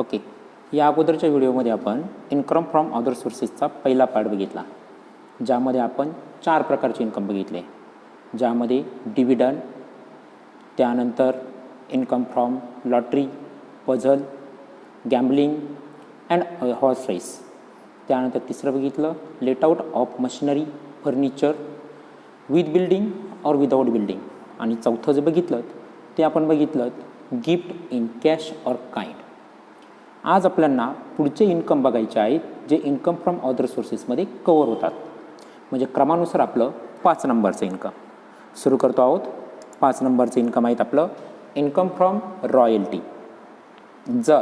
Okay, या अगोदरच्या व्हिडिओमध्ये आपण इन्कम फ्रॉम अदर सोर्सेसचा पहिला पार्ट बघितला, ज्यामध्ये आपण 4 प्रकारचे इन्कम बघितले, ज्यामध्ये डिव्हिडंड, त्यानंतर income from lottery, puzzle, gambling and horse race, त्यानंतर तिसरं बघितलं let out of machinery, furniture with building or without building, आणि चौथं जे बघितलं ते आपण बघितलं gift in cash or kind. आज आपल्याला पुढचे इन्कम बघायचे आहेत जे इन्कम फ्रॉम अदर सोर्सेसमध्ये कवर होतात. म्हणजे क्रमानुसार आपलं 5 नंबरचं इन्कम सुरू करतो आहोत. 5 नंबरचं इन्कम आहेत आपलं इन्कम फ्रॉम रॉयल्टी. जर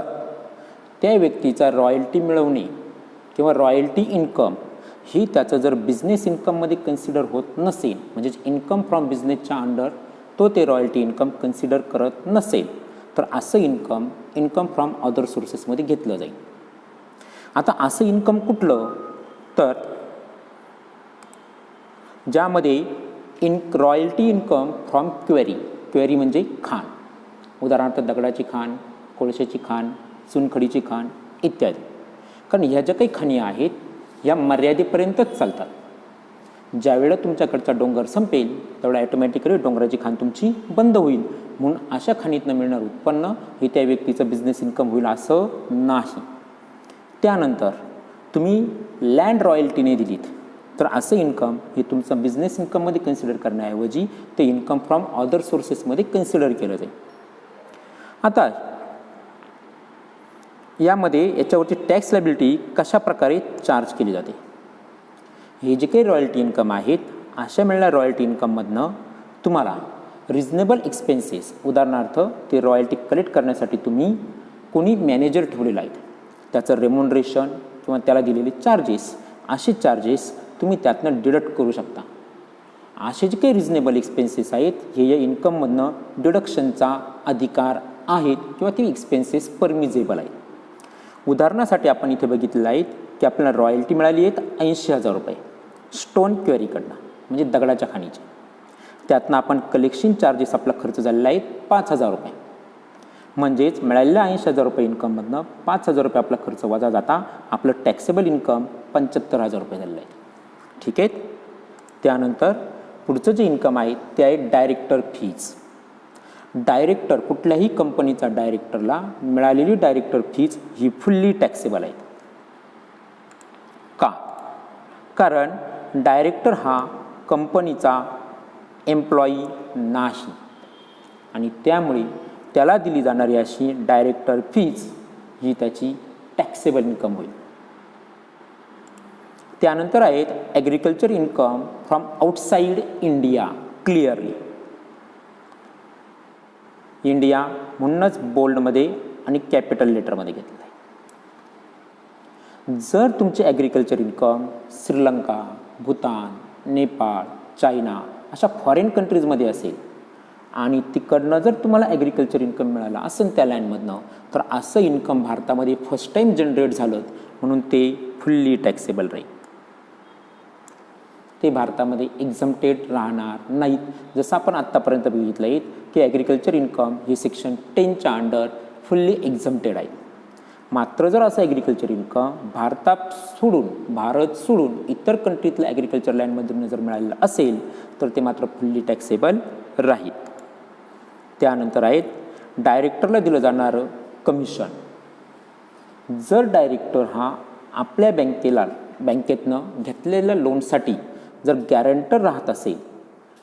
त्या व्यक्तीचा रॉयल्टी मिळवणे किंवा रॉयल्टी इन्कम ही त्याचं जर बिझनेस इन्कममध्ये कन्सिडर होत नसेल, म्हणजेच इन्कम फ्रॉम बिझनेसच्या अंडर तो ते रॉयल्टी इन्कम कन्सिडर करत नसेल, तर असं इन्कम फ्रॉम अदर सोर्सेसमध्ये घेतलं जाईल. आता असं इन्कम कुठलं, तर ज्यामध्ये रॉयल्टी इन्कम फ्रॉम क्वेरी म्हणजे खाण, उदाहरणार्थ दगडाची खाण, कोळशाची खाण, चुनखडीची खाण इत्यादी. कारण ह्या ज्या काही खाणी आहेत ह्या मर्यादेपर्यंतच चालतात. ज्यावेळेला तुमच्याकडचा डोंगर संपेल तेवढा ॲटोमॅटिकली डोंगराची खाण तुमची बंद होईल. म्हणून अशा खाणीतनं मिळणार उत्पन्न हे त्या व्यक्तीचं बिझनेस इन्कम होईल असं नाही. त्यानंतर तुम्ही लँड रॉयल्टीने दिलीत तर असं इन्कम हे तुमचं बिझनेस इन्कममध्ये कन्सिडर करण्याऐवजी ते इन्कम फ्रॉम अदर सोर्सेसमध्ये कन्सिडर केलं जाईल. आता यामध्ये याच्यावरची टॅक्स लायबिलिटी कशा प्रकारे चार्ज केली जाते. हे जे काही रॉयल्टी इन्कम आहेत अशा मिळणाऱ्या रॉयल्टी इन्कममधनं तुम्हाला रिजनेबल एक्सपेन्सेस, उदाहरणार्थ ते रॉयल्टी कलेक्ट करण्यासाठी तुम्ही कोणी मॅनेजर ठेवलेला आहे त्याचं रेम्युनरेशन किंवा त्याला दिलेले चार्जेस, असे चार्जेस तुम्ही त्यातनं डिडक्ट करू शकता. असे जे काही रिजनेबल एक्सपेन्सेस आहेत हे या इन्कममधनं डिडक्शनचा अधिकार आहेत किंवा ते एक्सपेन्सेस परमिजेबल आहेत. उदाहरणासाठी आपण इथे बघितलेलं आहे की आपल्याला रॉयल्टी मिळाली आहेत 80,000 रुपये स्टोन क्वेरीकडनं, म्हणजे दगडाच्या खाणीचे. त्यातनं आपण कलेक्शन चार्जेस आपला खर्च झालेला आहे 5,000 रुपये. म्हणजेच मिळालेल्या 80,000 रुपये इन्कममधनं 5,000 रुपये आपला खर्च वजा जाता आपलं टॅक्सेबल इन्कम 75,000 रुपये झालेलं आहे. ठीक आहे. त्यानंतर पुढचं जे इन्कम आहे ते आहे डायरेक्टर फीज. डायरेक्टर, कुठल्याही कंपनीचा डायरेक्टरला मिळालेली डायरेक्टर फीज ही फुल्ली टॅक्सेबल आहे. का? कारण डायरेक्टर हा कंपनीचा एम्प्लॉई नाही आणि त्यामुळे त्याला दिली जाणारी अशी डायरेक्टर फीज ही त्याची टॅक्सेबल इन्कम होईल. त्यानंतर आहेत agriculture income from outside India. Clearly India म्हणूनच बोल्डमध्ये आणि कॅपिटल लेटरमध्ये घेतलं आहे. जर तुमचे agriculture income Sri Lanka, Bhutan, Nepal, China अशा फॉरेन कंट्रीजमध्ये असेल आणि तिकडनं जर तुम्हाला ॲग्रिकल्चर इन्कम मिळाला असेल त्या लँडमधनं, तर असं इन्कम भारतामध्ये फर्स्ट टाईम जनरेट झालं म्हणून ते फुल्ली टॅक्सेबल राहील. ते भारतामध्ये एक्झम्प्टेड राहणार नाहीत. जसं आपण आत्तापर्यंत बघितलं आहे की ॲग्रिकल्चर इन्कम हे सेक्शन 10च्या अंडर फुल्ली एक्झम्प्टेड आहे. मात्र जर असं ॲग्रिकल्चर इन्कम भारत सोडून इतर कंट्रीतल्या ॲग्रिकल्चर लँडमधून जर मिळालेलं असेल तर ते मात्र फुल्ली टॅक्सेबल राहील. त्यानंतर आहेत डायरेक्टरला दिलं जाणारं कमिशन. जर डायरेक्टर हा आपल्या बँकेतनं घेतलेल्या लोनसाठी जर गॅरंटर राहत असेल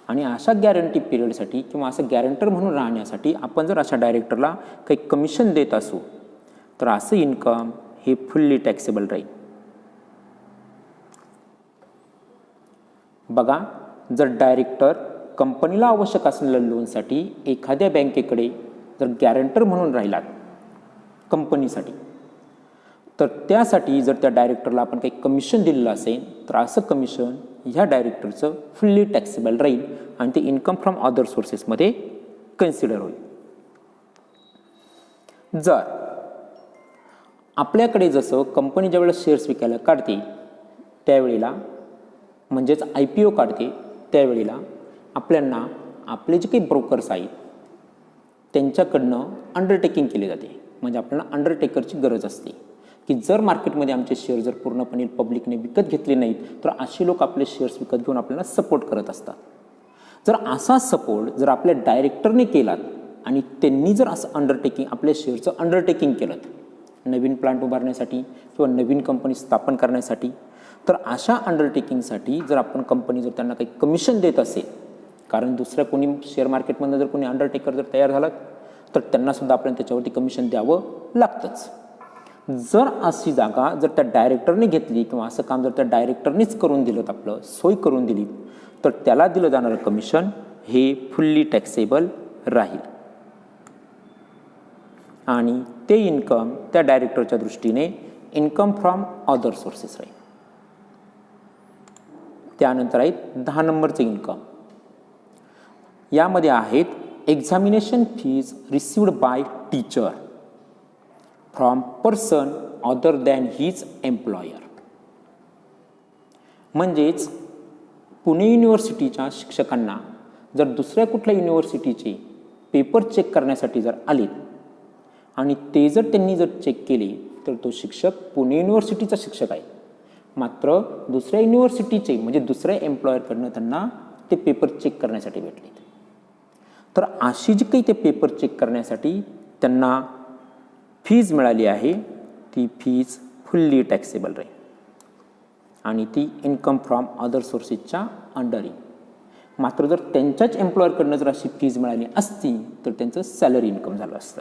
आणि अशा गॅरंटी पिरियडसाठी किंवा असं गॅरंटर म्हणून राहण्यासाठी आपण जर अशा डायरेक्टरला काही कमिशन देत असू तर असं इन्कम हे फुल्ली टॅक्सेबल राहील. बघा, जर डायरेक्टर कंपनीला आवश्यक असलेल्या लोनसाठी एखाद्या बँकेकडे जर गॅरंटर म्हणून राहिलात कंपनीसाठी, तर त्यासाठी जर त्या डायरेक्टरला आपण काही कमिशन दिलेलं असेल तर असं कमिशन ह्या डायरेक्टरचं फुल्ली टॅक्सेबल राहील आणि ते इन्कम फ्रॉम अदर सोर्सेसमध्ये कन्सिडर होईल. जर आपल्याकडे जसं कंपनी ज्यावेळेला शेअर्स विकायला काढते त्यावेळेला, म्हणजेच IPO काढते त्यावेळेला आपल्याला आपले जे काही ब्रोकर्स आहेत त्यांच्याकडनं अंडरटेकिंग केली जाते म्हणजे आपल्याला अंडरटेकरची गरज असते की जर मार्केटमध्ये आमचे शेअर जर पूर्णपणे पब्लिकने विकत घेतले नाहीत तर असे लोक आपले शेअर्स विकत घेऊन आपल्याला सपोर्ट करत असतात. जर असा सपोर्ट जर आपल्या डायरेक्टरने केलात आणि त्यांनी जर असं अंडरटेकिंग आपल्या शेअरचं अंडरटेकिंग केलं नवीन प्लांट उभारण्यासाठी किंवा नवीन कंपनी स्थापन करण्यासाठी, तर अशा अंडरटेकिंगसाठी जर आपण कंपनी जर त्यांना काही कमिशन देत असेल, कारण दुसऱ्या कोणी शेअर मार्केटमधनं जर कोणी अंडरटेकर जर तयार झाला तर त्यांनासुद्धा आपल्याला त्याच्यावरती कमिशन द्यावं लागतंच. जर अशी जागा जर त्या डायरेक्टरने घेतली किंवा असं काम जर त्या डायरेक्टरनेच करून दिलं, आपलं सोय करून दिली, तर त्याला दिलं जाणारं कमिशन हे फुल्ली टॅक्सेबल राहील आणि ते इन्कम त्या डायरेक्टरच्या दृष्टीने इन्कम फ्रॉम अदर सोर्सेस राहील. त्यानंतर आहेत 10 नंबरचे इन्कम. यामध्ये आहेत examination fees received by teacher from person other than his employer. म्हणजेच पुणे युनिव्हर्सिटीच्या शिक्षकांना जर दुसऱ्या कुठल्या युनिव्हर्सिटीचे पेपर चेक करण्यासाठी जर आले आणि ते जर त्यांनी जर चेक केले तर तो शिक्षक पुणे युनिव्हर्सिटीचा शिक्षक आहे, मात्र दुसऱ्या युनिव्हर्सिटीचे म्हणजे दुसऱ्या एम्प्लॉयरकडनं त्यांना ते पेपर चेक करण्यासाठी भेटले, तर अशी जी काही ते पेपर चेक करण्यासाठी त्यांना फीज मिळाली आहे ती फीज फुल्ली टॅक्सेबल राहील आणि ती इन्कम फ्रॉम अदर सोर्सेसच्या अंडर येईल. मात्र जर त्यांच्याच एम्प्लॉयरकडनं जर अशी फीज मिळाली असती तर त्यांचं सॅलरी इन्कम झालं असतं.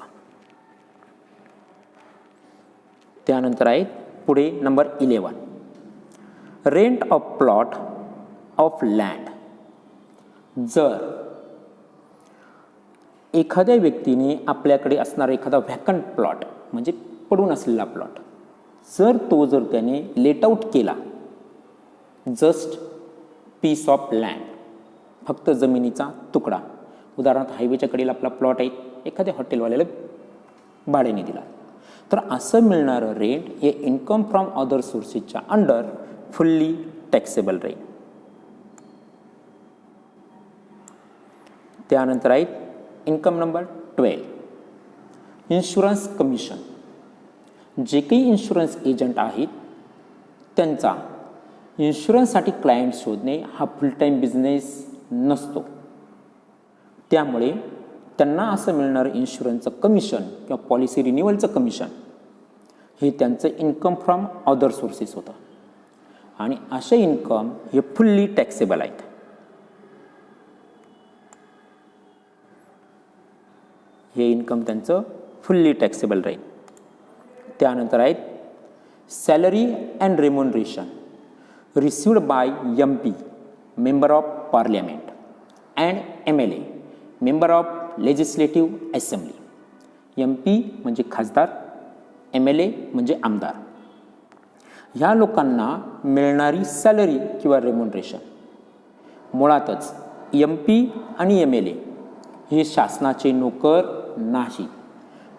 त्यानंतर आहेत पुढे number 11 rent of plot of land. जर एखाद्या व्यक्तीने आपल्याकडे असणारा एखादा व्हॅकंट प्लॉट म्हणजे पडून असलेला प्लॉट जर त्याने लेट आउट केला, जस्ट पीस ऑफ लँड, फक्त जमिनीचा तुकडा, उदाहरणार्थ हायवेच्या कडेला आपला प्लॉट आहे, एखाद्या हॉटेलवाल्याला भाड्याने दिला, तर असं मिळणारं रेंट हे इन्कम फ्रॉम अदर सोर्सेसच्या अंडर फुल्ली टॅक्सेबल राहील. त्यानंतर आहेत इन्कम नंबर 12 इन्शुरन्स कमिशन. जे काही इन्शुरन्स एजंट आहेत त्यांचा इन्शुरन्ससाठी क्लायंट शोधणे हा फुल टाईम बिझनेस नसतो, त्यामुळे त्यांना असं मिळणारं इन्शुरन्सचं कमिशन किंवा पॉलिसी रिन्युअलचं कमिशन हे त्यांचं इन्कम फ्रॉम अदर सोर्सेस होतं आणि असे इन्कम हे फुल्ली टॅक्सेबल आहेत. हे इन्कम त्यांचं फुल्ली टॅक्सेबल राहील. त्यानंतर आहेत salary and remuneration received by MP member of parliament and MLA member of legislative assembly. MP म्हणजे खासदार, MLA म्हणजे आमदार. ह्या लोकांना मिळणारी सॅलरी किंवा रेम्युनरेशन, मुळातच MP आणि MLA हे शासनाचे नोकर नाही,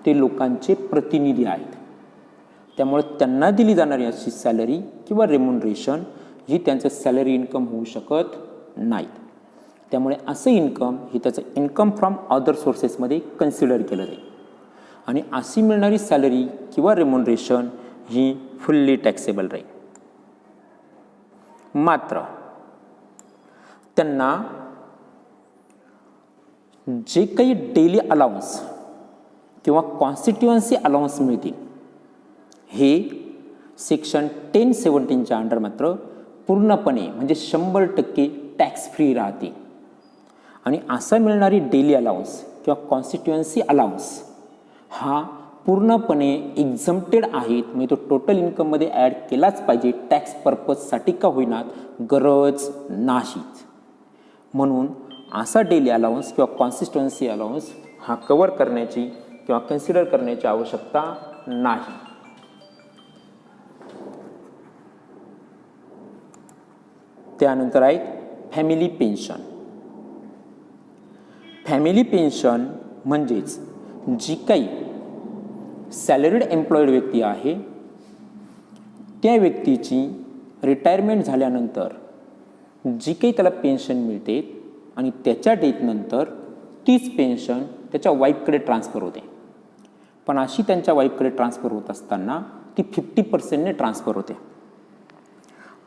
ते लोकांचे प्रतिनिधी आहेत, त्यामुळे त्यांना दिली जाणारी अशी सॅलरी किंवा रेम्युनरेशन ही त्यांचं सॅलरी इन्कम होऊ शकत नाहीत. त्यामुळे असं इन्कम हे त्याचं इन्कम फ्रॉम अदर सोर्सेसमध्ये कन्सिडर केलं जाईल आणि अशी मिळणारी सॅलरी किंवा रेम्युनरेशन ही फुल्ली टॅक्सेबल राहील. मात्र त्यांना जे काही डेली अलाउन्स किंवा कॉन्स्टिट्युएन्सी अलाउन्स मिळतील हे सेक्शन 1017च्या अंडर मात्र पूर्णपणे म्हणजे 100% टॅक्स फ्री राहते आणि असं मिळणारी डेली अलाउन्स किंवा कॉन्स्टिट्युएन्सी अलाउन्स हा पूर्णपणे एक्झम्प्टेड आहेत, म्हणजे तो टोटल इन्कममध्ये ॲड केलाच पाहिजे, टॅक्स पर्पजसाठी का होईना गरज नाहीच. म्हणून असा डेली अलाउन्स किंवा कॉन्स्टिट्युएन्सी अलाउन्स हा कव्हर करण्याची किंवा कन्सिडर करण्याची आवश्यकता नाही. त्यानंतर आहेत फॅमिली पेन्शन. फॅमिली पेन्शन म्हणजेच जी काही सॅलरीड एम्प्लॉईड व्यक्ती आहे त्या व्यक्तीची रिटायरमेंट झाल्यानंतर जी काही त्याला पेन्शन मिळते आणि त्याच्या डेथनंतर तीच पेन्शन त्याच्या वाईफकडे ट्रान्सफर होते. पण अशी त्यांच्या वाईफकडे ट्रान्सफर होत असताना ती 50%ने ट्रान्सफर होते.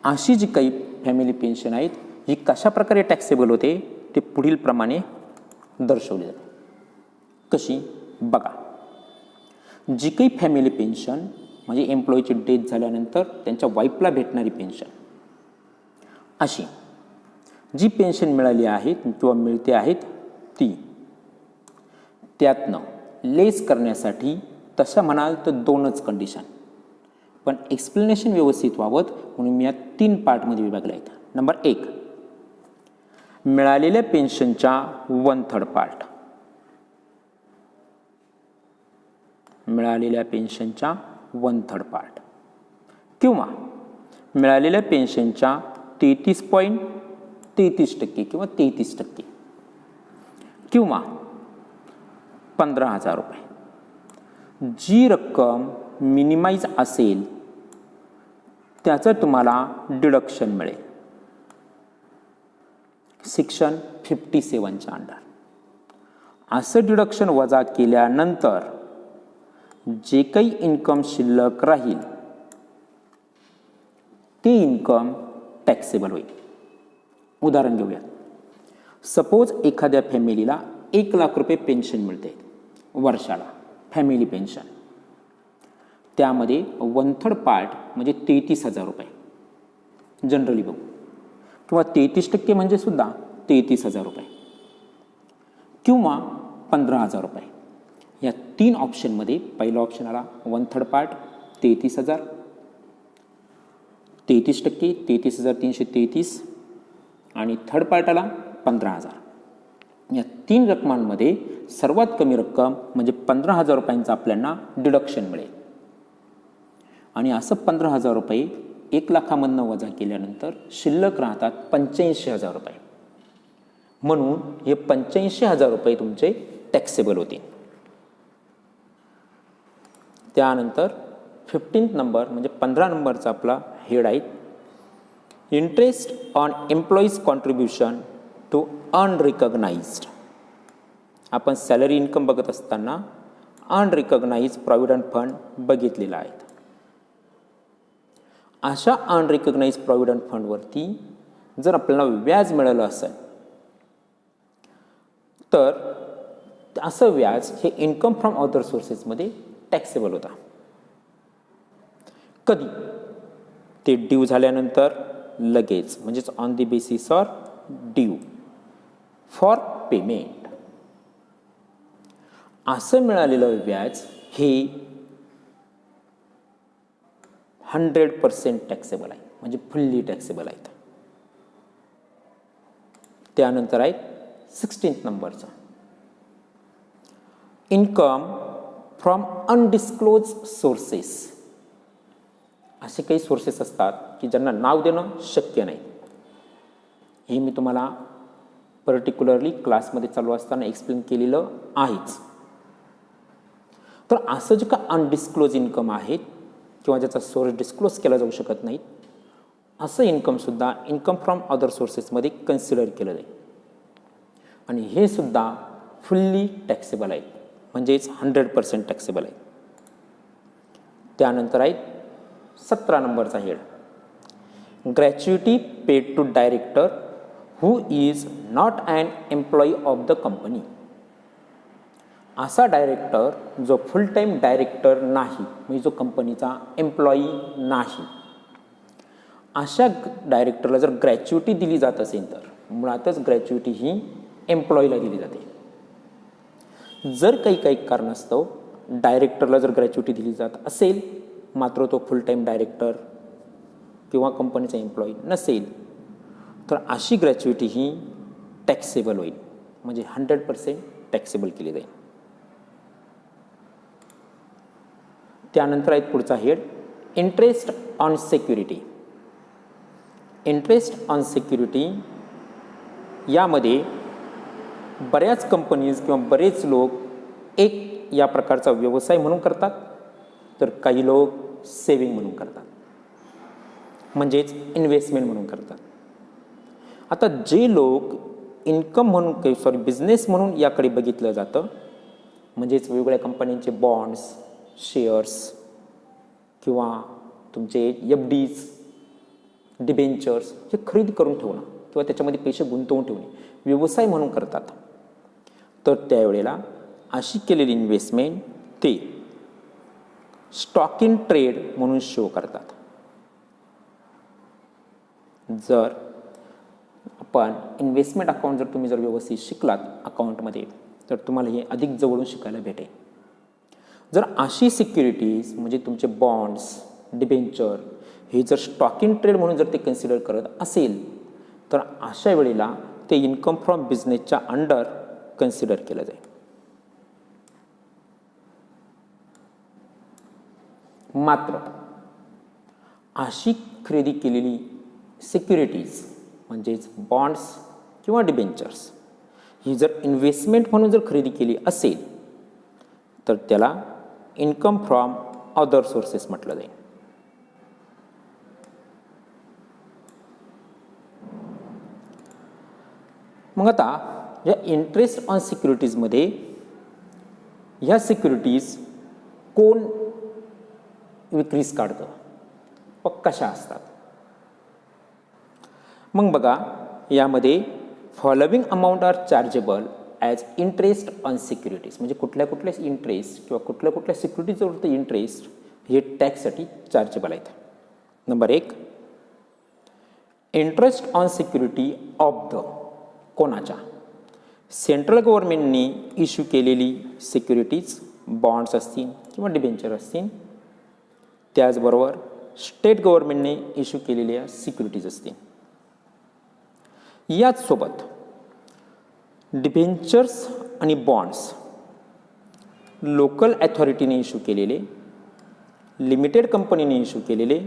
अशी जी काही फॅमिली पेन्शन आहेत ही कशा प्रकारे टॅक्सेबल होते ते पुढील प्रमाणे दर्शवले जाते. कशी बघा, जी काही फॅमिली पेन्शन म्हणजे एम्प्लॉईची डेथ झाल्यानंतर त्यांच्या वाईफला भेटणारी पेन्शन, अशी जी पेन्शन मिळाली आहेत किंवा मिळते आहेत ती त्यातनं लेस करण्यासाठी तशा म्हणाल तर 2च कंडिशन, पण एक्सप्लेनेशन व्यवस्थित व्हावं म्हणून मी या 3 पार्टमध्ये विभागले आहेत. नंबर 1, मिळालेल्या पेन्शनच्या 1/3 पार्ट, मिळालेल्या पेन्शनच्या 1/3 पार्ट किंवा मिळालेल्या पेन्शनच्या 33.33% किंवा 33% किंवा 15,000 रुपये. जी रक्कम मिनिमाइज असेल त्याचं तुम्हाला डिडक्शन मिळेल सेक्शन 57च्या अंडर. असं डिडक्शन वजा केल्यानंतर जे काही इन्कम शिल्लक राहील ते इन्कम टॅक्सेबल होईल. उदाहरण घेऊया. सपोज एखाद्या फॅमिलीला 1,00,000 रुपये पेन्शन मिळते वर्षाला, फॅमिली पेन्शन. त्यामध्ये 1/3 पार्ट म्हणजे 33,000 रुपये जनरली बघू, किंवा 33% म्हणजे सुद्धा 33,000 रुपये किंवा 15,000 रुपये. या 3 ऑप्शनमध्ये पहिला ऑप्शन आला 1/3 पार्ट 33,000, 33%, 33,333 आणि थर्ड पार्ट आला 15,000. या 3 रकमांमध्ये सर्वात कमी रक्कम म्हणजे 15,000 रुपयांचं आपल्याला डिडक्शन मिळेल. आणि असं 15,000 रुपये 1,00,000मधनं वजा केल्यानंतर शिल्लक राहतात 85,000 रुपये. म्हणून हे 85,000 रुपये तुमचे टॅक्सेबल होतील. त्यानंतर 15 नंबर म्हणजे 15 नंबरचा आपला हेड आहे, interest on employees contribution to unrecognised. आपण सॅलरी इन्कम बघत असताना अनरिकग्नाइज्ड प्रॉव्हिडंट फंड बघितलेला आहे. अशा अनरिकग्नाइज्ड प्रॉव्हिडंट फंडवरती जर आपल्याला व्याज मिळालं असेल तर असं व्याज हे इन्कम फ्रॉम अदर सोर्सेसमध्ये टॅक्सेबल होता. कधी? ते ड्यू झाल्यानंतर लगेच, म्हणजेच on the basis or due for payment. असं मिळालेलं व्याज हे 100% टॅक्सेबल आहे, म्हणजे फुल्ली टॅक्सेबल आहेत. त्यानंतर आहे 16 नंबरचा इन्कम फ्रॉम अनडिस्क्लोज सोर्सेस. असे काही सोर्सेस असतात की ज्यांना नाव देणं शक्य नाही. हे मी तुम्हाला पर्टिक्युलरली क्लासमध्ये चालू असताना एक्सप्लेन केलेलं आहेच. तर असं जे का अनडिस्क्लोज इन्कम आहेत किंवा ज्याचा सोर्स डिस्क्लोज केला जाऊ शकत नाही, असं इन्कमसुद्धा इन्कम फ्रॉम अदर सोर्सेसमध्ये कन्सिडर केलं जाईल. आणि हे सुद्धा फुल्ली टॅक्सेबल आहे, म्हणजेच 100% टॅक्सेबल आहे. त्यानंतर आहे 17 नंबरचा head, gratuity paid to director who is not an employee of the company. असा डायरेक्टर जो फुल टाईम डायरेक्टर नाही, म्हणजे जो कंपनीचा एम्प्लॉई नाही, अशा डायरेक्टरला जर ग्रॅच्युइटी दिली जात असेल तर मुळातच ग्रॅच्युइटी ही एम्प्लॉईला दिली जाते. जर काही कारणास्तव डायरेक्टरला जर ग्रॅच्युइटी दिली जात असेल मात्र तो फुल टाईम डायरेक्टर किंवा कंपनीचा एम्प्लॉई नसेल तर अशी ग्रॅच्युइटी ही टॅक्सेबल होईल, म्हणजे 100% टॅक्सेबल केली जाईल. त्यानंतर आहे पुढचा head, interest on security. Interest on security यामध्ये बऱ्याच कंपनीज किंवा बरेच लोक एक या प्रकारचा व्यवसाय म्हणून करतात, तर काही लोक सेविंग म्हणून करतात, म्हणजेच इन्व्हेस्टमेंट म्हणून करतात. आता जे लोक इन्कम म्हणून बिझनेस म्हणून याकडे बघितलं जातं म्हणजेच वेगवेगळ्या कंपन्यांचे बॉन्ड्स, शेअर्स किंवा तुमचे FDs, डिबेंचर्स हे खरेदी करून ठेवणं किंवा त्याच्यामध्ये पैसे गुंतवून ठेवणे व्यवसाय म्हणून करतात. तर त्यावेळेला अशी केलेली इन्व्हेस्टमेंट ते स्टॉक इन ट्रेड म्हणून शो करतात. जर आपण इन्व्हेस्टमेंट अकाउंट तुम्ही व्यवस्थित शिकलात अकाउंटमध्ये तर तुम्हाला हे अधिक जवळून शिकायला भेटेल. जर अशी सिक्युरिटीज म्हणजे तुमचे बॉन्ड्स, डिबेंचर हे जर स्टॉक इन ट्रेड म्हणून जर ते कन्सिडर करत असेल तर अशा वेळेला ते इन्कम फ्रॉम बिझनेसच्या अंडर कन्सिडर केलं जाईल. मात्र अशी खरेदी केलेली सिक्युरिटीज म्हणजेच बॉन्ड्स किंवा डिबेंचर्स ही जर इन्व्हेस्टमेंट म्हणून जर खरेदी केली असेल तर त्याला इन्कम फ्रॉम अदर सोर्सेस म्हटलं जाईल. मग आता या इंटरेस्ट ऑन सिक्युरिटीजमध्ये ह्या सिक्युरिटीज कोण विक्रीस काढतं व कशा असतात? मग बघा, यामध्ये following amount are chargeable as interest on securities म्हणजे कुठल्या कुठल्या इंटरेस्ट किंवा कुठल्या कुठल्या सिक्युरिटीजवरती इंटरेस्ट हे टॅक्ससाठी चार्जेबल आहेत. Number 1, interest on security of the कोणाच्या? सेंट्रल गव्हर्नमेंटने इश्यू केलेली सिक्युरिटीज, बॉन्ड्स असतील किंवा डिबेंचर असतील. त्याचबरोबर स्टेट गव्हर्नमेंटने इश्यू केलेल्या सिक्युरिटीज असतील. याच सोबत डिबेंचर्स आणि बॉन्ड्स लोकल अथॉरिटीने इश्यू केलेले, लिमिटेड कंपनीने इश्यू केलेले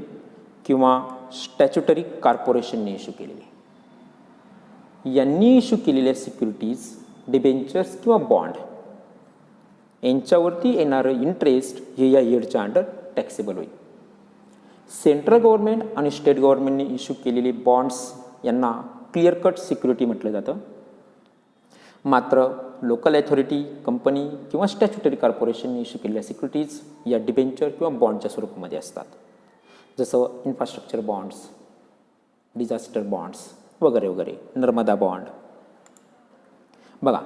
किंवा स्टॅच्युटरी कॉर्पोरेशनने इश्यू केलेले यांनी इश्यू केलेल्या सिक्युरिटीज, डिबेंचर्स किंवा बॉन्ड यांच्यावरती येणारं इंटरेस्ट हे या येडच्या अंडर टॅक्सेबल होईल. सेंट्रल गव्हर्नमेंट आणि स्टेट गव्हर्नमेंटने इश्यू केलेले बॉन्ड्स यांना क्लिअर कट सिक्युरिटी म्हटलं जातं. मात्र लोकल अथॉरिटी, कंपनी किंवा स्टॅच्युटरी कॉर्पोरेशनने इश्यू केलेल्या सिक्युरिटीज या डिबेंचर किंवा बॉन्डच्या स्वरूपामध्ये असतात. जसं इन्फ्रास्ट्रक्चर बॉन्ड्स, डिझास्टर बॉन्ड्स वगैरे वगैरे, नर्मदा बॉन्ड. बघा,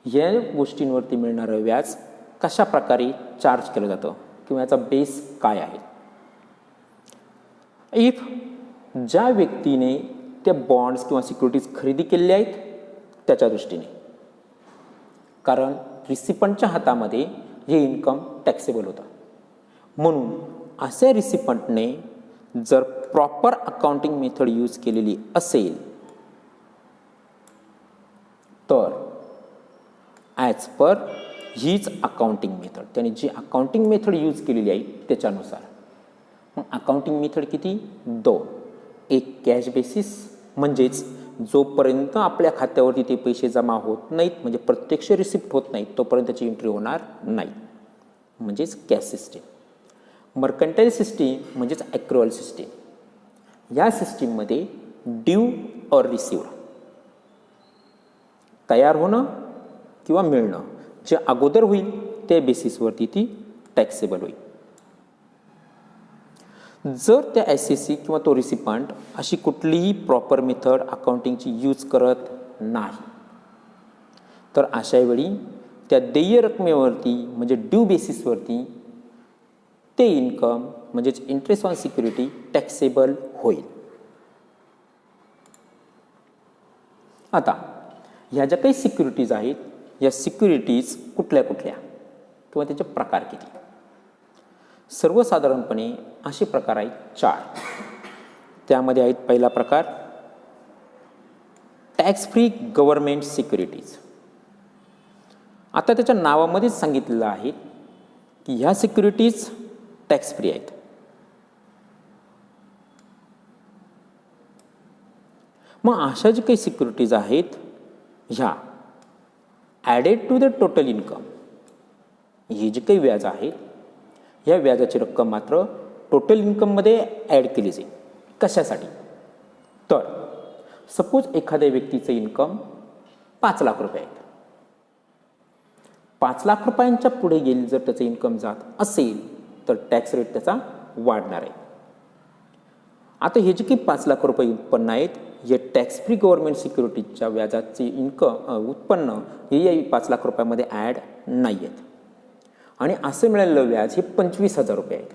या गोष्टींवरती मिळणारं व्याज कशा प्रकारे चार्ज केलं जातं किंवा याचा बेस काय आहे? इफ ज्या व्यक्तीने त्या बॉन्ड्स किंवा सिक्युरिटीज खरेदी केलेल्या आहेत त्याच्या दृष्टीने, कारण रिसिपंटच्या हातामध्ये हे इन्कम टॅक्सेबल होतं. म्हणून अशा रिसिपंटने जर प्रॉपर अकाउंटिंग मेथड यूज केलेली असेल तर ॲज पर हीच अकाउंटिंग मेथड, त्याने जी अकाउंटिंग मेथड यूज केलेली आहे त्याच्यानुसार. मग अकाउंटिंग मेथड किती? 2. एक कॅश बेसिस म्हणजेच जोपर्यंत आपल्या खात्यावरती ते पैसे जमा होत नाहीत म्हणजे प्रत्यक्ष रिसिप्ट होत नाहीत तोपर्यंत त्याची एंट्री होणार नाही, म्हणजेच कॅश सिस्टीम. मर्कंटाईल सिस्टीम म्हणजेच ॲक्रुअल सिस्टीम. या सिस्टीममध्ये ड्यू ऑर रिसिव्ड तयार होणं किंवा मिळणं जे अगोदर होईल त्या बेसिसवरती ती टॅक्सेबल होईल. जर त्या SAC किंवा तो रिसिपंट अशी कुठलीही प्रॉपर मेथड अकाउंटिंगची यूज करत नाही तर अशा वेळी त्या देय रकमेवरती म्हणजे ड्यू बेसिसवरती ते इन्कम म्हणजेच इंटरेस्ट ऑन सिक्युरिटी टॅक्सेबल होईल. आता ह्या ज्या काही सिक्युरिटीज आहेत या सिक्युरिटीज कुठल्या कुठल्या किंवा त्याचे प्रकार किती? सर्वसाधारणपणे असे प्रकार आहेत 4. त्यामध्ये आहेत पहिला प्रकार टॅक्स फ्री गव्हर्नमेंट सिक्युरिटीज. आता त्याच्या नावामध्येच सांगितलेलं आहे की ह्या सिक्युरिटीज टॅक्स फ्री आहेत. मग अशा जे काही सिक्युरिटीज आहेत ह्या added to the total income, हे जे काही व्याज आहे ह्या व्याजाची रक्कम मात्र टोटल इन्कममध्ये ॲड केली जाईल. कशासाठी? तर सपोज एखाद्या व्यक्तीचं इन्कम 5 लाख रुपये आहेत 5 लाख रुपयांच्या पुढे गेली जर त्याचं इन्कम जात असेल तर टॅक्स रेट त्याचा वाढणार आहे. आता हे जे काही 5 लाख रुपये उत्पन्न आहेत हे टॅक्स फ्री गव्हर्नमेंट सिक्युरिटीजच्या व्याजाचे उत्पन्न हे या 5 लाख रुपयामध्ये ॲड नाही आहेत आणि असं मिळालेलं व्याज हे 25,000 रुपये आहेत.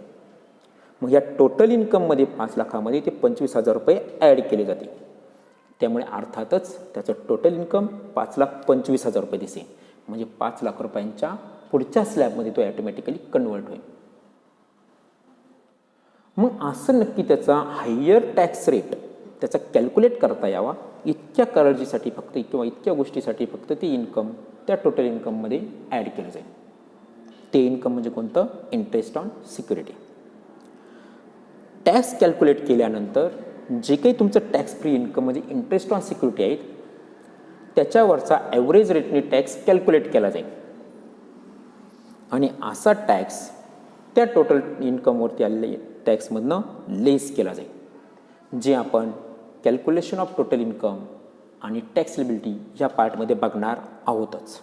मग या टोटल इन्कममध्ये 5 लाखामध्ये ते 25,000 रुपये ॲड केले जाते. त्यामुळे अर्थातच त्याचं टोटल इन्कम 5,25,000 रुपये दिसेल. म्हणजे 5 लाख रुपयांच्या पुढच्या स्लॅबमध्ये तो ॲटोमॅटिकली कन्वर्ट होईल. मग असं नक्की त्याचा हायर टॅक्स रेट त्याचा कॅल्क्युलेट करता यावा इतक्या काळजीसाठी फक्त किंवा इतक्या गोष्टीसाठी फक्त ते इन्कम त्या टोटल इन्कममध्ये ॲड केलं जाईल. ते इन्कम म्हणजे कोणतं? Interest on security. Tax calculate केल्यानंतर जे काही तुमचं टॅक्स फ्री इन्कम म्हणजे इंटरेस्ट ऑन सिक्युरिटी आहेत त्याच्यावरचा ॲव्हरेज रेटने टॅक्स कॅल्क्युलेट केला जाईल आणि असा टॅक्स त्या टोटल इन्कमवरती आलेल्या टॅक्समधनं लेस केला जाईल. जे आपण कॅल्क्युलेशन ऑफ टोटल इन्कम आणि टॅक्स लिबिलिटी या पार्टमध्ये बघणार आहोतच.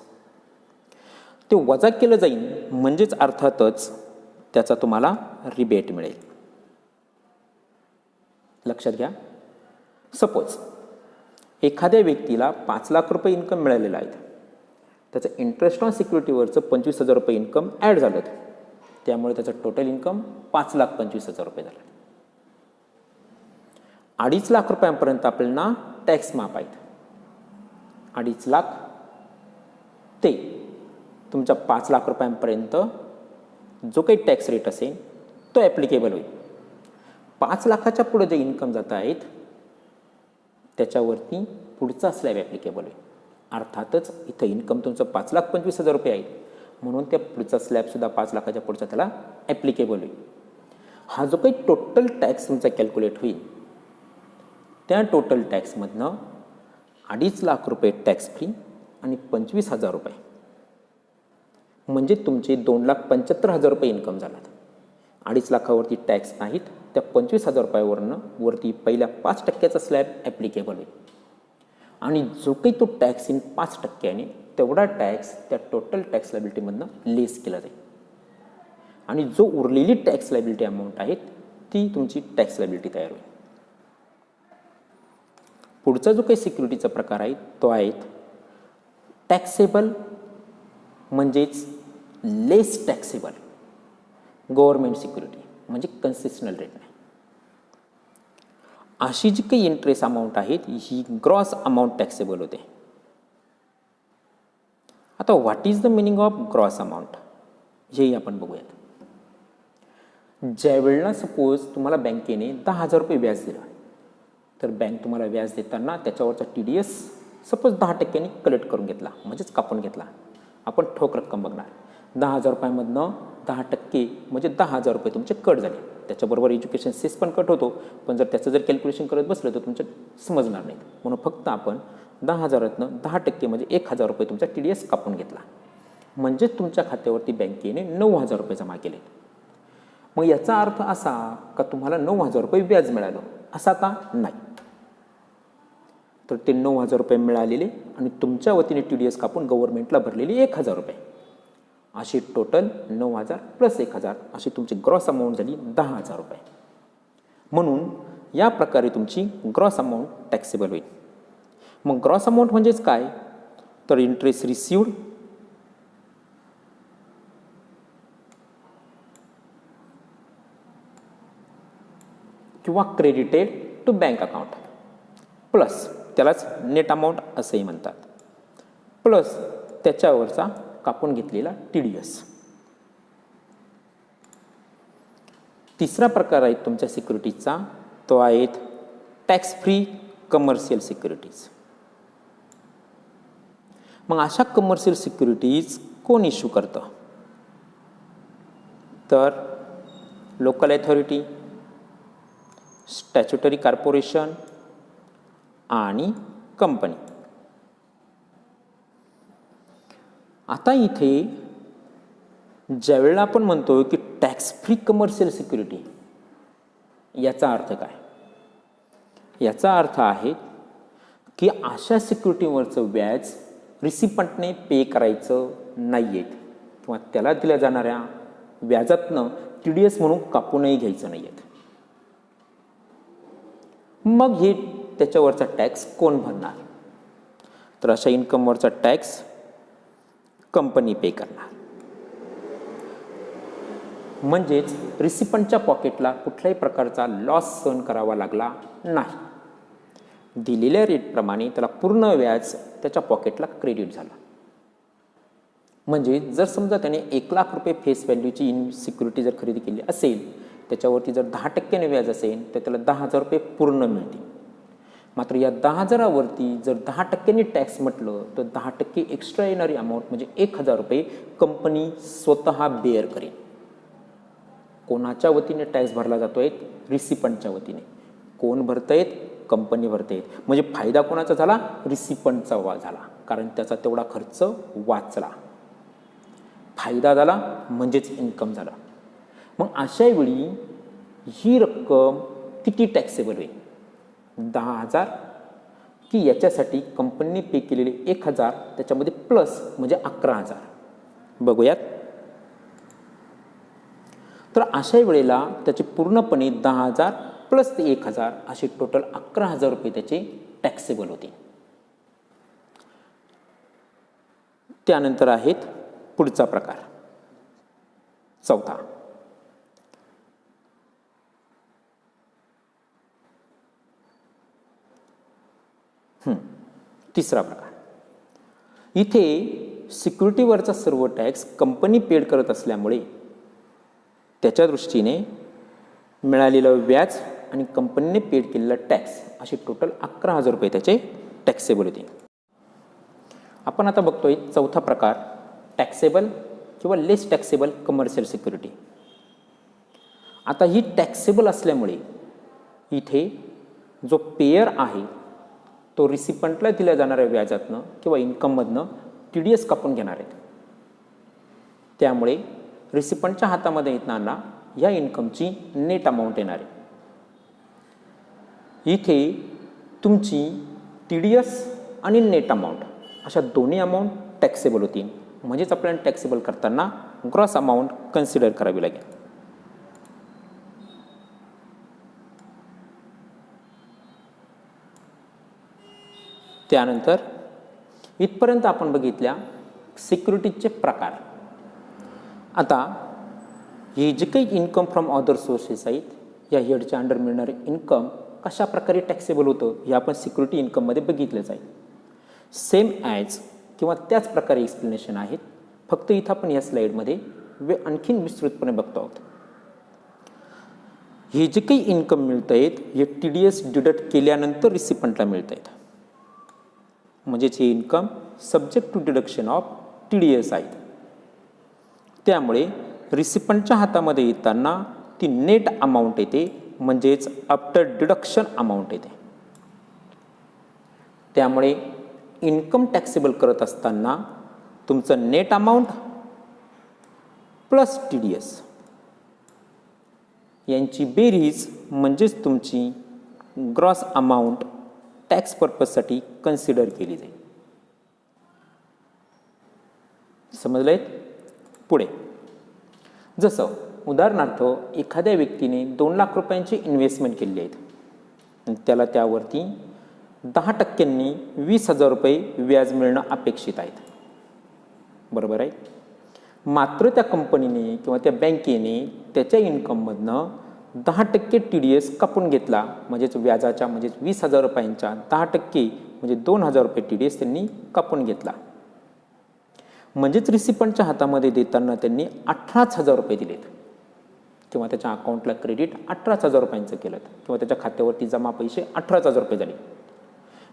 ते वजा केलं जाईल म्हणजेच अर्थातच त्याचा तुम्हाला रिबेट मिळेल. लक्षात घ्या, सपोज एखाद्या व्यक्तीला 5 लाख रुपये इन्कम मिळालेलं आहे, त्याचं इंटरेस्ट ऑन सिक्युरिटीवरचं 25,000 रुपये इन्कम ॲड झालं, त्यामुळे त्याचं टोटल इन्कम 5,25,000 रुपये झालं. 2.5 लाख रुपयांपर्यंत आपल्याला टॅक्स माफ आहेत. 2.5 लाख ते तुमच्या 5 लाख रुपयांपर्यंत जो काही टॅक्स रेट असेल तो ॲप्लिकेबल होईल. 5 लाखाच्या पुढे जे इन्कम जात आहेत त्याच्यावरती पुढचा स्लॅब ॲप्लिकेबल होईल. अर्थातच इथं इन्कम तुमचं 5,25,000 रुपये आहे म्हणून त्या पुढचा स्लॅबसुद्धा 5 लाखाच्या पुढचा त्याला ॲप्लिकेबल होईल. हा जो काही टोटल टॅक्स तुमचा कॅल्क्युलेट होईल त्या टोटल टॅक्समधनं 2.5 लाख रुपये टॅक्स फ्री आणि 25,000 रुपये म्हणजे तुमचे 2,75,000 रुपये इन्कम झालात. 2.5 लाखावरती टॅक्स नाहीत, त्या 25,000 रुपयावरनं वरती पहिल्या 5% स्लॅब ॲप्लिकेबल होईल आणि जो काही तो टॅक्स इन 5% तेवढा टॅक्स त्या टोटल टॅक्स लायबिलिटीमधनं लेस केला जाईल आणि जो उरलेली टॅक्स लायबिलिटी अमाऊंट आहे ती तुमची टॅक्स लायबिलिटी तयार होईल. पुढचा जो काही सिक्युरिटीचा प्रकार आहे तो आहे टॅक्सेबल म्हणजेच लेस टॅक्सेबल गव्हर्नमेंट सिक्युरिटी म्हणजे कन्सेशनल रेट नाही. अशी जी काही इंटरेस्ट अमाऊंट आहेत ही ग्रॉस अमाऊंट टॅक्सेबल होते. आता what is the meaning of gross amount हेही आपण बघूयात. ज्यावेळेला सपोज तुम्हाला बँकेने 10,000 रुपये व्याज दिलं तर बँक तुम्हाला व्याज देताना त्याच्यावरचा TDS सपोज 10% कलेक्ट करून घेतला म्हणजेच कापून घेतला. आपण ठोक रक्कम बघणार. 10,000 रुपयामधनं 10% म्हणजे 10,000 रुपये तुमचे कट झाले. त्याच्याबरोबर एज्युकेशन सेस पण कट होतो, पण जर त्याचं जर कॅल्क्युलेशन करत बसलं तर तुमचं समजणार नाही. म्हणून फक्त आपण 10,000तनं 10% म्हणजे 1,000 रुपये तुमचा TDS कापून घेतला म्हणजे तुमच्या खात्यावरती बँकेने 9,000 रुपये जमा केले. मग याचा अर्थ असा का तुम्हाला 9,000 रुपये व्याज मिळालं असा का? नाही. तर ते 9,000 रुपये मिळालेले आणि तुमच्या वतीने TDS कापून गव्हर्नमेंटला भरलेली 1,000 रुपये अशी टोटल 9,000 प्लस 1,000 अशी तुमची ग्रॉस अमाऊंट झाली 10,000 रुपये. म्हणून या प्रकारे तुमची ग्रॉस अमाऊंट टॅक्सेबल होईल. मग ग्रॉस अमाऊंट म्हणजेच काय? तर इंटरेस्ट रिसिव्ड किंवा credited to bank account plus त्यालाच नेट अमाऊंट असंही म्हणतात प्लस त्याच्यावरचा कापून घेतलेला TDS. तिसरा प्रकार आहे तुमच्या सिक्युरिटीजचा तो आहेत टॅक्स फ्री कमर्शियल सिक्युरिटीज. मग अशा कमर्शियल सिक्युरिटीज कोण इश्यू करतं? तर लोकल अथॉरिटी, स्टॅच्युटरी कॉर्पोरेशन आणि कंपनी. आता इथे ज्यावेळेला आपण म्हणतो की टॅक्स फ्री कमर्शियल सिक्युरिटी याचा अर्थ काय? याचा अर्थ आहे की अशा सिक्युरिटीवरचं व्याज रिसिपंटने पे करायचं नाही आहेत किंवा त्याला दिल्या जाणाऱ्या व्याजातनं TDS म्हणून कापूनही घ्यायचं नाही आहेत. मग हे त्याच्यावरचा टॅक्स कोण भरणार? तर अशा इन्कमवरचा टॅक्स कंपनी पे करणार. म्हणजेच रिसिपंटच्या पॉकेटला कुठल्याही प्रकारचा लॉस सहन करावा लागला नाही. दिलेल्या रेटप्रमाणे त्याला पूर्ण व्याज त्याच्या पॉकेटला क्रेडिट झालं. म्हणजे जर समजा त्याने 1,00,000 फेस व्हॅल्यूची सिक्युरिटी जर खरेदी केली असेल, त्याच्यावरती जर 10% व्याज असेल तर त्याला 10,000 पूर्ण मिळतील. मात्र या 10,000वरती जर 10% टॅक्स म्हटलं तर 10% एक्स्ट्रा येणारी अमाऊंट म्हणजे 1,000 कंपनी स्वतः बेअर करेल. कोणाच्या वतीने टॅक्स भरला जातोय? रिसिपंटच्या वतीने. कोण भरतयत? कंपनी भरतयत. म्हणजे फायदा कोणाचा झाला? रिसिपंटचा झाला, कारण त्याचा तेवढा खर्च वाचला. फायदा झाला म्हणजेच इन्कम झाला. मग अशा वेळी ही रक्कम किती टॅक्सेबल होईल? 10,000 की याच्यासाठी कंपनीने पे केलेले 1,000 त्याच्यामध्ये प्लस म्हणजे 11,000? बघूयात. तर अशा वेळेला त्याचे पूर्णपणे 10,000 प्लस ते 1,000 असे टोटल 11,000 त्याचे टॅक्सेबल होते. त्यानंतर आहेत पुढचा प्रकार, चौथा. तिसरा प्रकार. इथे सिक्युरिटीवरचा सर्व टॅक्स कंपनी पेड करत असल्यामुळे त्याच्या दृष्टीने मिळालेलं व्याज आणि कंपनीने पेड केलेला टॅक्स असे टोटल 11,000 त्याचे टॅक्सेबल होते. आपण आता बघतोय चौथा प्रकार, टॅक्सेबल किंवा लेस टॅक्सेबल कमर्शियल सिक्युरिटी. आता ही टॅक्सेबल असल्यामुळे इथे जो पेयर आहे तो रिसिपंटला दिल्या जाणाऱ्या व्याजातनं किंवा इन्कममधनं TDS कापून घेणार आहेत. त्यामुळे रिसिपंटच्या हातामध्ये येताना या इन्कमची नेट अमाऊंट येणार आहे. इथे तुमची TDS आणि नेट अमाऊंट अशा दोन्ही अमाऊंट टॅक्सेबल होतील. म्हणजेच आपल्याला टॅक्सेबल करताना ग्रॉस अमाऊंट कन्सिडर करावी लागेल. त्यानंतर इथपर्यंत आपण बघितल्या सिक्युरिटीजचे प्रकार. आता हे जे काही इन्कम फ्रॉम अदर सोर्सेस आहेत या हेडच्या अंडर मिळणारे इन्कम कशा प्रकारे टॅक्सेबल होतं हे आपण सिक्युरिटी इन्कममध्ये बघितलं जाईल. सेम ॲज किंवा त्याच प्रकारे एक्सप्लेनेशन आहेत, फक्त इथं आपण या स्लाईडमध्ये आणखीन विस्तृतपणे बघतो आहोत. हे जे काही इन्कम मिळत आहेत हे TDS डिडक्ट केल्यानंतर रिसिपंटला मिळत आहेत. म्हणजेच हे income subject to deduction of TDS आहेत. त्यामुळे रिसिपंटच्या हातामध्ये येताना ती नेट अमाऊंट येते, म्हणजेच आफ्टर डिडक्शन अमाऊंट येते. त्यामुळे इन्कम टॅक्सेबल करत असताना तुमचं नेट अमाऊंट प्लस TDS यांची बेरीज म्हणजेच तुमची ग्रॉस अमाऊंट टॅक्स पर्पजसाठी कन्सिडर केली जाईल. समजलंय? पुढे जसं उदाहरणार्थ एखाद्या व्यक्तीने 2,00,000 इन्व्हेस्टमेंट केली आहेत, त्याला त्यावरती 10% 20,000 व्याज मिळणं अपेक्षित आहेत. बरोबर आहे. मात्र त्या कंपनीने किंवा त्या बँकेने त्याच्या इन्कममधनं 10% TDS कापून घेतला. म्हणजेच व्याजाच्या म्हणजेच 20,000 10% म्हणजे 2,000 TDS त्यांनी कापून घेतला. म्हणजेच रिसिपंटच्या हातामध्ये देताना त्यांनी 18,000 दिलेत किंवा त्याच्या अकाउंटला क्रेडिट 18,000 केलं किंवा त्याच्या खात्यावरती जमा पैसे 18,000 झाले.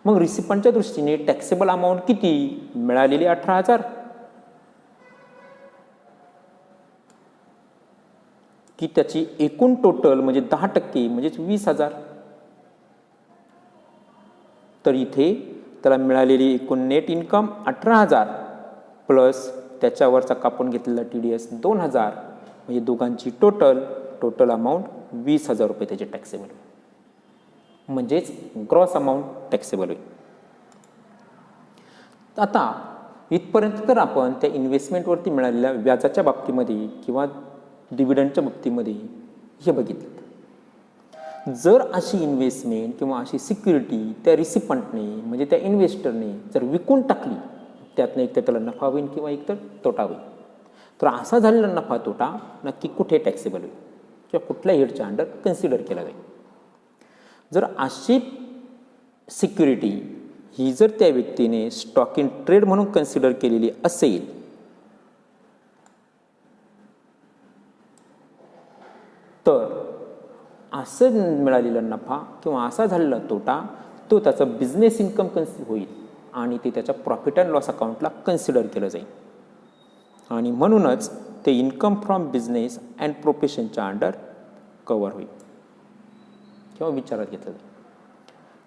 मग रिसिपंटच्या दृष्टीने टॅक्सेबल अमाऊंट किती मिळालेली? 18,000 की त्याची एकूण टोटल म्हणजे 10% म्हणजेच 20,000. तर इथे त्याला मिळालेली एकूण नेट इन्कम 18,000 प्लस त्याच्यावरचा कापून घेतलेला TDS 2,000 म्हणजे दोघांची टोटल अमाऊंट 20,000 त्याचे टॅक्सेबल होईल. म्हणजेच ग्रॉस अमाऊंट टॅक्सेबल होईल. आता इथपर्यंत तर आपण त्या इन्व्हेस्टमेंटवरती मिळालेल्या व्याजाच्या बाबतीमध्ये किंवा डिव्हिडंडच्या बाबतीमध्ये हे बघितलं. जर अशी इन्व्हेस्टमेंट किंवा अशी सिक्युरिटी त्या रिसिपंटने म्हणजे त्या इन्व्हेस्टरने जर विकून टाकली, त्यातनं एक तर त्याला नफा होईल किंवा एक तर तोटा होईल. तर असा झालेला नफा तोटा नक्की कुठे टॅक्सेबल होईल किंवा कुठल्या हेडच्या अंडर कन्सिडर केला जाईल. जर अशी सिक्युरिटी ही जर त्या व्यक्तीने स्टॉक इन ट्रेड म्हणून कन्सिडर केलेली असेल तर असं मिळालेला नफा किंवा असा झालेला तोटा तो त्याचा बिझनेस इन्कम होईल आणि ते त्याच्या प्रॉफिट अँड लॉस अकाउंटला कन्सिडर केलं जाईल आणि म्हणूनच ते इन्कम फ्रॉम बिझनेस अँड प्रोफेशनच्या अंडर कव्हर होईल किंवा विचारात घेतलं जाईल.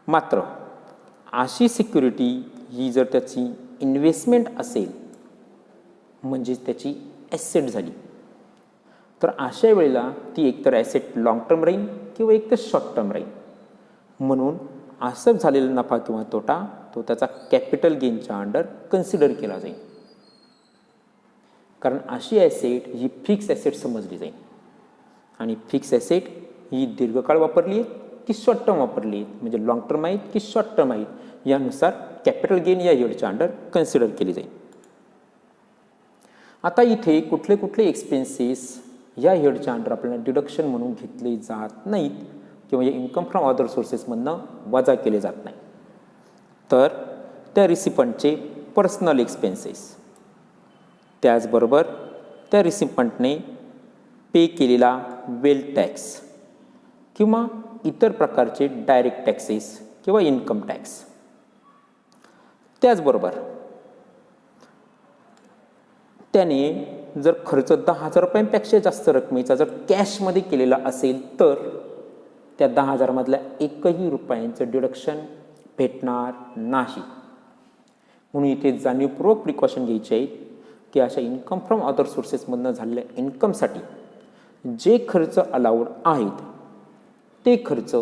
मात्र अशी सिक्युरिटी ही जर त्याची इन्व्हेस्टमेंट असेल म्हणजेच त्याची ॲसेट झाली तर अशा वेळेला ती एकतर ॲसेट लाँग टर्म राहील किंवा एकतर शॉर्ट टर्म राहील. म्हणून असं झालेला नफा किंवा तोटा तो त्याचा कॅपिटल गेनच्या अंडर कन्सिडर केला जाईल. कारण अशी ॲसेट ही फिक्स ॲसेट समजली जाईल आणि फिक्स ॲसेट ही दीर्घकाळ वापरली आहे की शॉर्ट टर्म वापरली आहेत म्हणजे लाँग टर्म आहेत की शॉर्ट टर्म आहेत यानुसार कॅपिटल गेन या हेडच्या अंडर कन्सिडर केली जाईल. आता इथे कुठले कुठले एक्सपेन्सेस या हेडच्या अंडर आपल्याला डिडक्शन म्हणून घेतले जात नाहीत किंवा या इन्कम फ्रॉम अदर सोर्सेसमधनं वजा केले जात नाही. तर त्या रिसिपंटचे पर्सनल एक्सपेन्सेस, त्याचबरोबर त्या रिसिपंटने पे केलेला वेल्थ टॅक्स किंवा इतर प्रकारचे डायरेक्ट टॅक्सेस किंवा इन्कम टॅक्स, त्याचबरोबर त्याने जर खर्च 10,000 रुपयांपेक्षा जास्त रकमेचा जर कॅशमध्ये केलेला असेल तर त्या 10,000 मधल्या एकही रुपयांचं डिडक्शन भेटणार नाही. म्हणून इथे जाणीवपूर्वक प्रिकॉशन घ्यायचे आहे की अशा इन्कम फ्रॉम अदर सोर्सेसमधनं झालेल्या इन्कमसाठी जे खर्च अलाउड आहेत ते खर्च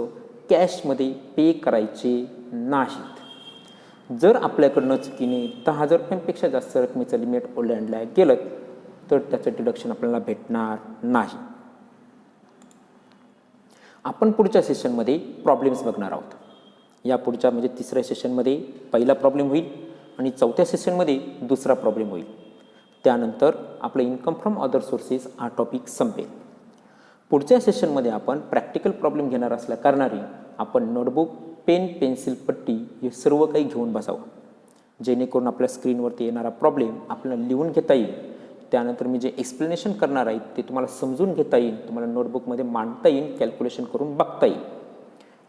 कॅशमध्ये पे करायचे नाहीत. जर आपल्याकडनं चुकीने 10,000 रुपयांपेक्षा जास्त रकमेचं लिमिट ओलांडल्या गेलं तर त्याचं डिडक्शन आपल्याला भेटणार नाही. आपण पुढच्या सेशनमध्ये प्रॉब्लेम्स बघणार आहोत. या पुढच्या म्हणजे तिसऱ्या सेशनमध्ये पहिला प्रॉब्लेम होईल आणि चौथ्या सेशनमध्ये दुसरा प्रॉब्लेम होईल. त्यानंतर आपलं इन्कम फ्रॉम अदर सोर्सेस हा टॉपिक संपेल. पुढच्या सेशनमध्ये आपण प्रॅक्टिकल प्रॉब्लेम घेणार असल्या कारणाने आपण नोटबुक, पेन, पेन्सिल, पट्टी हे सर्व काही घेऊन बसावं जेणेकरून आपल्या स्क्रीनवरती येणारा प्रॉब्लेम आपल्याला लिहून घेता येईल. त्यानंतर मी जे एक्सप्लेनेशन करणार आहे ते तुम्हाला समजून घेता येईल, तुम्हाला नोटबुकमध्ये मांडता येईल, कॅल्क्युलेशन करून बघता येईल.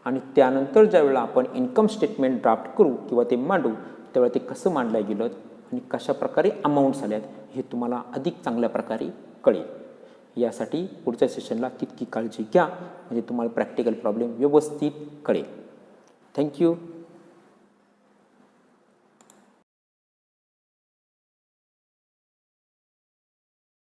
आणि त्यानंतर ज्यावेळेला आपण इन्कम स्टेटमेंट ड्राफ्ट करू किंवा ते मांडू त्यावेळेला ते कसं मांडलं गेलं आणि कशा प्रकारे अमाऊंट्स आल्यात हे तुम्हाला अधिक चांगल्या प्रकारे कळेल. यासाठी पुढच्या सेशनला तितकी काळजी घ्या म्हणजे तुम्हाला प्रॅक्टिकल प्रॉब्लेम व्यवस्थित कळेल. थँक्यू.